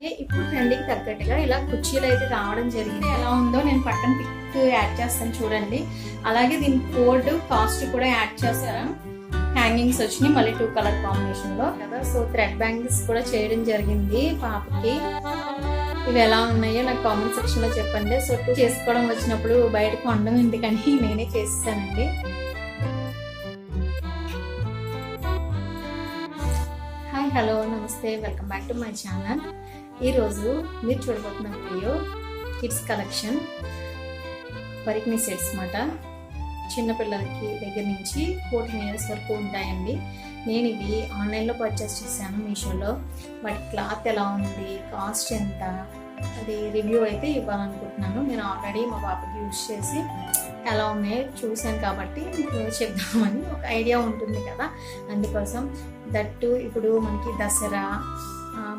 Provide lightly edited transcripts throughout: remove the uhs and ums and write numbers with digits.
ఇప్పుడు ట్రెండింగ్ తగ్గట్టుగా ఇలా కుర్చీలు అయితే రావడం జరిగింది. ఎలా ఉందో నేను పక్కన పిక్ యాడ్ చేస్తాను చూడండి. అలాగే దీని కోడ్ కాస్ట్ కూడా యాడ్ చేస్తాను. హ్యాంగింగ్స్ వచ్చినాయి మళ్ళీ 2 కలర్ కాంబినేషన్ లో కదా. సో థ్రెడ్ బ్యాంగిల్స్ కూడా చేయడం జరిగింది పాపకి. ఇవి ఎలా ఉన్నాయో నాకు కామెంట్ సెక్షన్ లో చెప్పండి. సో చేసుకోవడం వచ్చినప్పుడు బయట కొనడం ఎందుకని నేనే చేస్తానండి. హాయ్ హలో నమస్తే, welcome back to my channel. ఈరోజు మీరు చూడబోతున్న వీడియో కిడ్స్ కలెక్షన్ పరికిణి సెట్స్ అన్నమాట. చిన్నపిల్లలకి దగ్గర నుంచి 14 ఇయర్స్ వరకు ఉంటాయండి. నేను ఇవి ఆన్లైన్లో పర్చేస్ చేశాను మీషోలో. వాటి క్లాత్ ఎలా ఉంది, కాస్ట్ ఎంత, అది రివ్యూ అయితే ఇవ్వాలనుకుంటున్నాను. నేను ఆల్రెడీ మా పాపకి యూజ్ చేసి ఎలా ఉన్నాయో చూశాను కాబట్టి చెప్దామని ఒక ఐడియా ఉంటుంది కదా. అందుకోసం దట్టు ఇప్పుడు మనకి దసరా,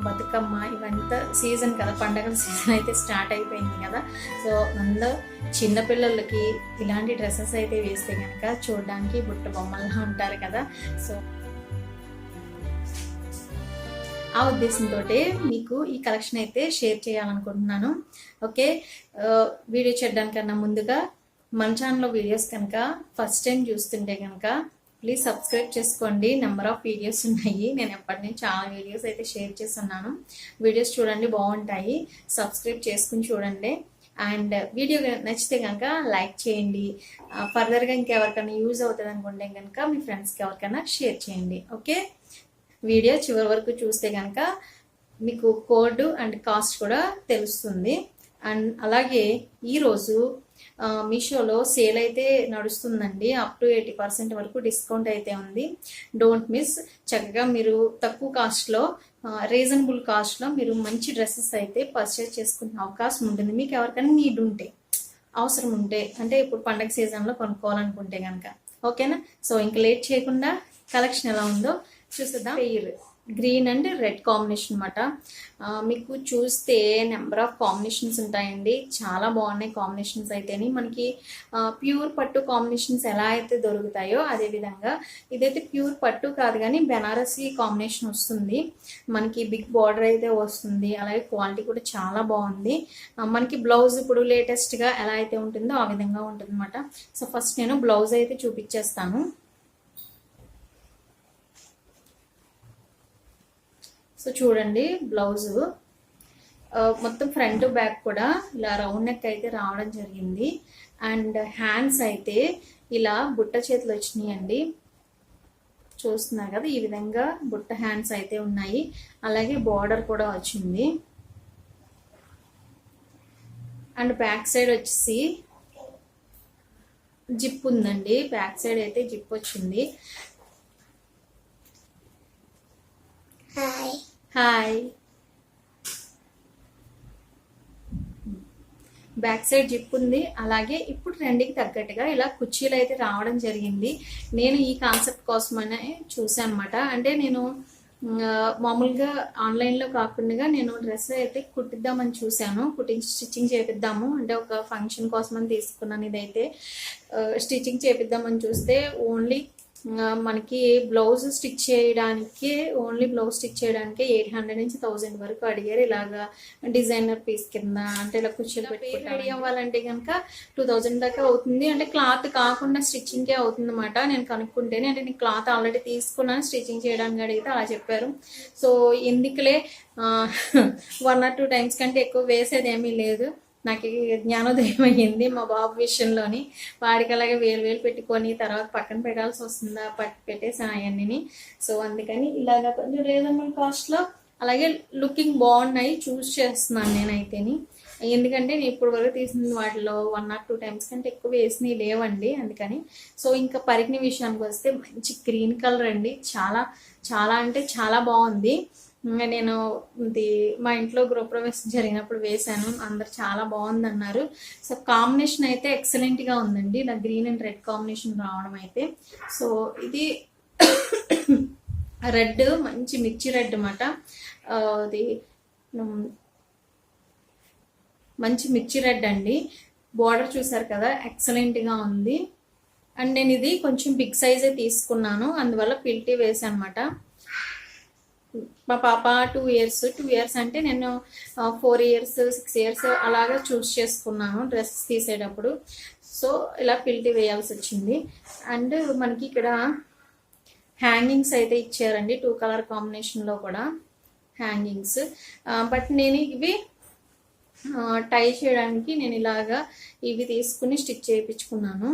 బతుకమ్మ ఇవంతా సీజన్ కదా, పండగల సీజన్ అయితే స్టార్ట్ అయిపోయింది కదా. సో అందులో చిన్నపిల్లలకి ఇలాంటి డ్రెస్సెస్ అయితే వేస్తే కనుక చూడడానికి బుట్ట బొమ్మల్లా ఉంటారు కదా. సో ఆ ఉద్దేశంతో మీకు ఈ కలెక్షన్ అయితే షేర్ చేయాలనుకుంటున్నాను. ఓకే, వీడియో చేయడానికన్నా ముందుగా మన ఛానల్లో వీడియోస్ కనుక ఫస్ట్ టైం చూస్తుంటే కనుక ప్లీజ్ సబ్స్క్రైబ్ చేసుకోండి. నెంబర్ ఆఫ్ వీడియోస్ ఉన్నాయి. నేను ఎప్పటి నుంచి చాలా వీడియోస్ అయితే షేర్ చేస్తున్నాను. వీడియోస్ చూడండి, బాగుంటాయి. సబ్స్క్రైబ్ చేసుకుని చూడండి. అండ్ వీడియో నచ్చితే కనుక లైక్ చేయండి. ఫర్దర్గా ఇంకెవరికైనా యూజ్ అవుతుంది అనుకుంటే కనుక మీ ఫ్రెండ్స్కి ఎవరికైనా షేర్ చేయండి. ఓకే, వీడియో చివరి వరకు చూస్తే కనుక మీకు కోడ్ అండ్ కాస్ట్ కూడా తెలుస్తుంది. అండ్ అలాగే ఈరోజు మీషోలో సేల్ అయితే నడుస్తుందండి. అప్ టు 80% వరకు డిస్కౌంట్ అయితే ఉంది. Don't miss. చక్కగా మీరు తక్కువ కాస్ట్లో, రీజనబుల్ కాస్ట్లో మీరు మంచి డ్రెస్సెస్ అయితే పర్చేస్ చేసుకునే అవకాశం ఉంటుంది. మీకు ఎవరికైనా నీడ్ ఉంటే, అవసరం ఉంటే, అంటే ఇప్పుడు పండగ సీజన్లో కొనుక్కోవాలనుకుంటే కనుక. ఓకేనా? సో ఇంక లేట్ చేయకుండా కలెక్షన్ ఎలా ఉందో చూసేద్దాం. గ్రీన్ అండ్ రెడ్ కాంబినేషన్ అనమాట. మీకు చూస్తే నెంబర్ ఆఫ్ కాంబినేషన్స్ ఉంటాయండి. చాలా బాగున్నాయి కాంబినేషన్స్ అయితేని. మనకి ప్యూర్ పట్టు కాంబినేషన్స్ ఎలా అయితే దొరుకుతాయో అదేవిధంగా ఇదైతే ప్యూర్ పట్టు కాదు కానీ బెనారసీ కాంబినేషన్ వస్తుంది. మనకి బిగ్ బార్డర్ అయితే వస్తుంది. అలాగే క్వాలిటీ కూడా చాలా బాగుంది. మనకి బ్లౌజ్ ఇప్పుడు లేటెస్ట్గా ఎలా అయితే ఉంటుందో ఆ విధంగా ఉంటుంది అనమాట. సో ఫస్ట్ నేను బ్లౌజ్ అయితే చూపించేస్తాను. సో చూడండి, బ్లౌజు మొత్తం ఫ్రంట్ బ్యాక్ కూడా ఇలా రౌండ్ నెక్ అయితే రావడం జరిగింది. అండ్ హ్యాండ్స్ అయితే ఇలా బుట్ట చేతులు వచ్చినాయండి. చూస్తున్నారు కదా, ఈ విధంగా బుట్ట హ్యాండ్స్ అయితే ఉన్నాయి. అలాగే బార్డర్ కూడా వచ్చింది. అండ్ బ్యాక్ సైడ్ వచ్చేసి జిప్ ఉందండి. బ్యాక్ సైడ్ అయితే జిప్ వచ్చింది. హాయ్. బ్యాక్ సైడ్ జిప్ ఉంది. అలాగే ఇప్పుడు ట్రెండ్కి తగ్గట్టుగా ఇలా కుర్చీలు అయితే రావడం జరిగింది. నేను ఈ కాన్సెప్ట్ కోసమనే చూసాను అనమాట. అంటే నేను మామూలుగా ఆన్లైన్లో కాకుండా నేను డ్రెస్ అయితే కుట్టిద్దామని చూశాను. స్టిచ్చింగ్ చేపిద్దాము అంటే ఒక ఫంక్షన్ కోసమని తీసుకున్నాను. ఇదైతే స్టిచ్చింగ్ చేపిద్దామని చూస్తే ఓన్లీ మనకి బ్లౌజ్ స్టిచ్ చేయడానికి, ఓన్లీ బ్లౌజ్ స్టిచ్ చేయడానికి 800 నుంచి 1000 వరకు అడిగారు. ఇలాగా డిజైనర్ పీస్ కింద అంటే ఇలా కుర్చీలు పెట్టుకుంటే రెడీ అవ్వాలంటే కనుక 2000 దాకా అవుతుంది. అంటే క్లాత్ కాకుండా స్టిచ్చింగ్కే అవుతుంది అనమాట. నేను కనుక్కుంటేనే, అంటే నేను క్లాత్ ఆల్రెడీ తీసుకున్నాను, స్టిచ్చింగ్ చేయడానికి అడిగితే అలా చెప్పారు. సో ఎందుకులే 1 or 2 times కంటే ఎక్కువ వేసేది ఏమీ లేదు. నాకు జ్ఞానోదయం అయ్యింది మా బాబు విషయంలోని. వాడికి అలాగే వేలు పెట్టుకొని తర్వాత పక్కన పెట్టాల్సి వస్తుందా, పెట్టేసాను అవన్నీ. సో అందుకని ఇలాగ కొంచెం రీజనబుల్ కాస్ట్లో అలాగే లుకింగ్ బాగున్నాయి చూస్ చేస్తున్నాను నేనైతేని. ఎందుకంటే నేను ఇప్పుడు వరకు తీసిన వాటిలో 1 or 2 times కంటే ఎక్కువ వేసినవి లేవండి. అందుకని సో ఇంకా పరికిణి విషయానికి వస్తే మంచి గ్రీన్ కలర్ అండి. చాలా చాలా అంటే చాలా బాగుంది. నేను ఇది మా ఇంట్లో గృహప్రవేశం జరిగినప్పుడు వేశాను. అందరు చాలా బాగుంది అన్నారు. సో కాంబినేషన్ అయితే ఎక్సలెంట్గా ఉందండి. ఇలా గ్రీన్ అండ్ రెడ్ కాంబినేషన్ రావడం అయితే. సో ఇది రెడ్, మంచి మిర్చి రెడ్ అన్నమాట. అది మంచి మిర్చి రెడ్ అండి. బార్డర్ చూసారు కదా, ఎక్సలెంట్గా ఉంది. అండ్ నేను ఇది కొంచెం బిగ్ సైజే తీసుకున్నాను, అందువల్ల పిల్టీ వేసాను అనమాట. మా పాప 2 ఇయర్స్ అంటే నేను 4 ఇయర్స్ 6 ఇయర్స్ అలాగా చూస్ చేసుకున్నాను డ్రెస్ తీసేటప్పుడు. సో ఇలా పిల్టి వేయాల్సి వచ్చింది. అండ్ మనకి ఇక్కడ హ్యాంగింగ్స్ అయితే ఇచ్చారండి 2 కలర్ కాంబినేషన్లో కూడా హ్యాంగింగ్స్. బట్ నేను ఇవి టై చేయడానికి నేను ఇలాగా ఇవి తీసుకుని స్టిచ్ చేయించుకున్నాను,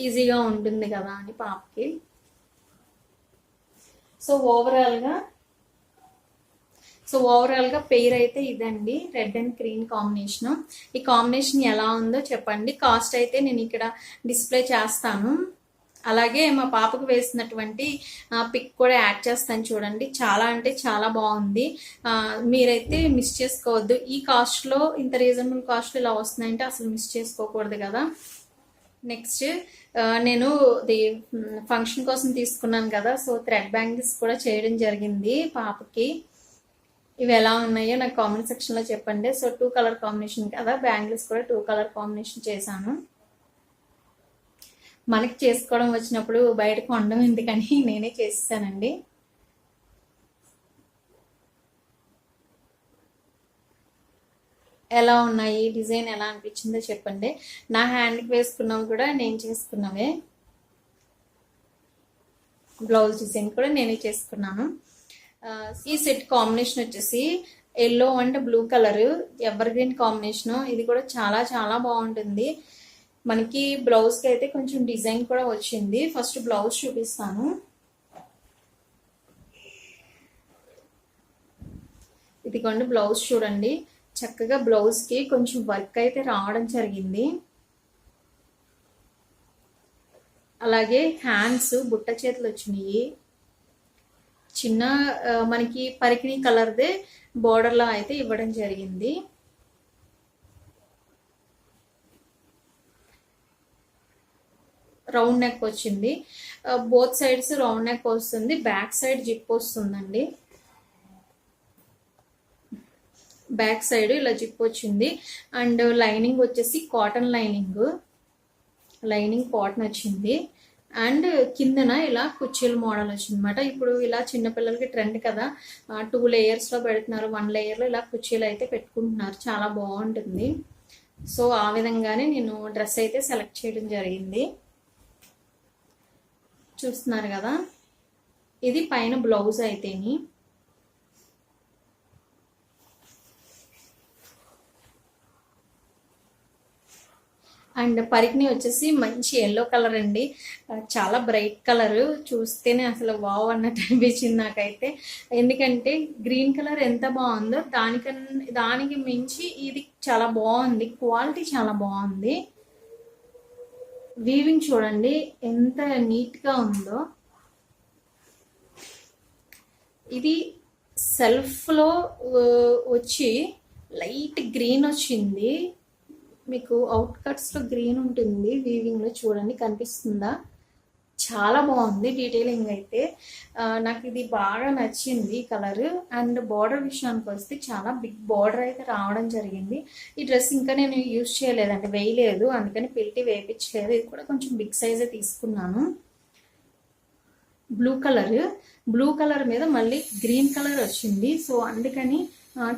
ఈజీగా ఉంటుంది కదా అని పాపకి. సో ఓవరాల్గా పెయిర్ అయితే ఇదండి, రెడ్ అండ్ గ్రీన్ కాంబినేషన్. ఈ కాంబినేషన్ ఎలా ఉందో చెప్పండి. కాస్ట్ అయితే నేను ఇక్కడ డిస్ప్లే చేస్తాను, అలాగే మా పాపకు వేసినటువంటి పిక్ కూడా యాడ్ చేస్తాను చూడండి. చాలా అంటే చాలా బాగుంది, మీరైతే మిస్ చేసుకోవద్దు. ఈ కాస్ట్లో ఇంత రీజనబుల్ కాస్ట్లో ఇలా వస్తున్నాయంటే అసలు మిస్ చేసుకోకూడదు కదా. నెక్స్ట్ నేను ఫంక్షన్ కోసం తీసుకున్నాను కదా, సో థ్రెడ్ బ్యాంగిల్స్ కూడా చేయడం జరిగింది పాపకి. ఇవి ఎలా ఉన్నాయో నాకు కామెంట్ సెక్షన్లో చెప్పండి. సో 2 కలర్ కాంబినేషన్ కదా, బ్యాంగిల్స్ కూడా 2 కలర్ కాంబినేషన్ చేశాను. మనకి చేసుకోవడం వచ్చినప్పుడు బయట కొనడం ఎందుకని నేనే చేసేసానండి. ఎలా ఉన్నాయి, డిజైన్ ఎలా అనిపించిందో చెప్పండి. నా హ్యాండ్కి వేసుకున్నవి కూడా నేను చేసుకున్నవే, బ్లౌజ్ డిజైన్ కూడా నేనే చేసుకున్నాను. ఈ సెట్ కాంబినేషన్ వచ్చేసి yellow and blue colour ever green combination. ఇది కూడా చాలా చాలా బాగుంటుంది. మనకి బ్లౌజ్కి అయితే కొంచెం డిజైన్ కూడా వచ్చింది. ఫస్ట్ బ్లౌజ్ చూపిస్తాను. ఇదిగోండి బ్లౌజ్ చూడండి, చక్కగా బ్లౌజ్కి కొంచెం వర్క్ అయితే రావడం జరిగింది. అలాగే హ్యాండ్స్ బుట్ట చేతులు వచ్చినాయి. చిన్న మనకి పరికిణి కలర్దే బోర్డర్లా అయితే ఇవ్వడం జరిగింది. రౌండ్ నెక్ వచ్చింది, బోత్ సైడ్స్ రౌండ్ నెక్ వస్తుంది, బ్యాక్ సైడ్ జిప్ వస్తుందండి. బ్యాక్ సైడ్ ఇలా జిప్ వచ్చింది. అండ్ లైనింగ్ వచ్చేసి కాటన్ లైనింగ్ కాటన్ వచ్చింది. అండ్ కిందన ఇలా కుర్చీల మోడల్ వచ్చిందన్నమాట. ఇప్పుడు ఇలా చిన్నపిల్లలకి ట్రెండ్ కదా, 2 లేయర్స్లో పెడుతున్నారు, 1 లేయర్లో ఇలా కుర్చీలు అయితే పెట్టుకుంటున్నారు, చాలా బాగుంటుంది. సో ఆ విధంగానే నేను డ్రెస్ అయితే సెలెక్ట్ చేయడం జరిగింది. చూస్తున్నారు కదా, ఇది పైన బ్లౌజ్ అయితేని. అండ్ పరికిణి వచ్చేసి మంచి ఎల్లో కలర్ అండి, చాలా బ్రైట్ కలర్, చూస్తేనే అసలు వావ్ అన్నట్టు అనిపించింది నాకైతే. ఎందుకంటే గ్రీన్ కలర్ ఎంత బాగుందో దానికి మించి ఇది చాలా బాగుంది, క్వాలిటీ చాలా బాగుంది. వీవింగ్ చూడండి ఎంత నీట్గా ఉందో. ఇది సెల్ఫ్లో వచ్చి లైట్ గ్రీన్ వచ్చింది, మీకు అవుట్ కట్స్లో గ్రీన్ ఉంటుంది, వీవింగ్లో చూడండి కనిపిస్తుందా, చాలా బాగుంది డీటెయిలింగ్ అయితే. నాకు ఇది బాగా నచ్చింది కలర్. అండ్ బార్డర్ విషయానికి వస్తే చాలా బిగ్ బార్డర్ అయితే రావడం జరిగింది. ఈ డ్రెస్ ఇంకా నేను యూజ్ చేయలేదండి, వేయలేదు, అందుకని పిల్టి వేయించలేదు. ఇది కూడా కొంచెం బిగ్ సైజే తీసుకున్నాను. బ్లూ కలర్ మీద మళ్ళీ గ్రీన్ కలర్ వచ్చింది, సో అందుకని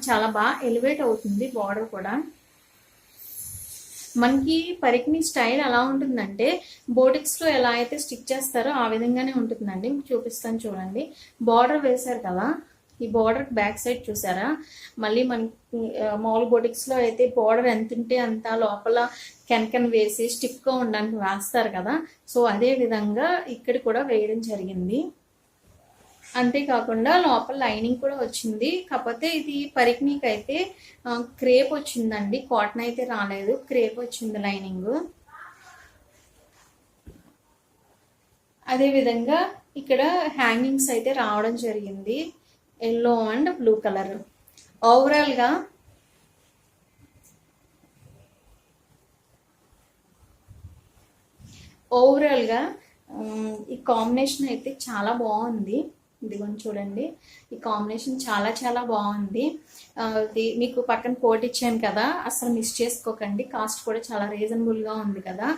చాలా బాగా ఎలివేట్ అవుతుంది బార్డర్ కూడా. మనకి పరికిణి స్టైల్ ఎలా ఉంటుందంటే బోటిక్స్లో ఎలా అయితే స్టిచ్ చేస్తారో ఆ విధంగానే ఉంటుందండి. చూపిస్తాను చూడండి. బార్డర్ వేశారు కదా, ఈ బార్డర్ బ్యాక్ సైడ్ చూసారా, మళ్ళీ మనకి మామూలు బోటిక్స్లో అయితే బార్డర్ ఎంత ఉంటే అంత లోపల కెన్ వేసి స్టిఫ్గా ఉండడానికి వేస్తారు కదా, సో అదే విధంగా ఇక్కడ కూడా వేయడం జరిగింది. అంతేకాకుండా లోపల లైనింగ్ కూడా వచ్చింది. కాకపోతే ఇది పరికిణికి అయితే క్రేప్ వచ్చిందండి, కాటన్ అయితే రాలేదు, క్రేప్ వచ్చింది లైనింగ్. అదేవిధంగా ఇక్కడ హ్యాంగింగ్స్ అయితే రావడం జరిగింది, ఎల్లో అండ్ బ్లూ కలర్. ఓవరాల్గా ఈ కాంబినేషన్ అయితే చాలా బాగుంది. ఇదిగోండి చూడండి, ఈ కాంబినేషన్ చాలా చాలా బాగుంది. ఇది మీకు పక్కన కోట్ ఇచ్చాను కదా, అసలు మిస్ చేసుకోకండి. కాస్ట్ కూడా చాలా రీజనబుల్గా ఉంది కదా.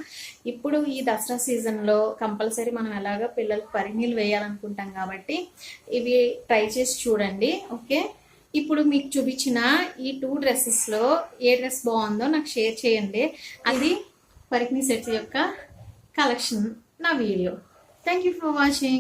ఇప్పుడు ఈ దసరా సీజన్లో కంపల్సరీ మనం ఎలాగో పిల్లలకు పరిణీలు వేయాలనుకుంటాం కాబట్టి ఇవి ట్రై చేసి చూడండి. ఓకే, ఇప్పుడు మీకు చూపించిన ఈ 2 డ్రెస్సెస్లో ఏ డ్రెస్ బాగుందో నాకు షేర్ చేయండి. అది పరికిణి సెట్స్ యొక్క కలెక్షన్ నా video. Thank you for watching.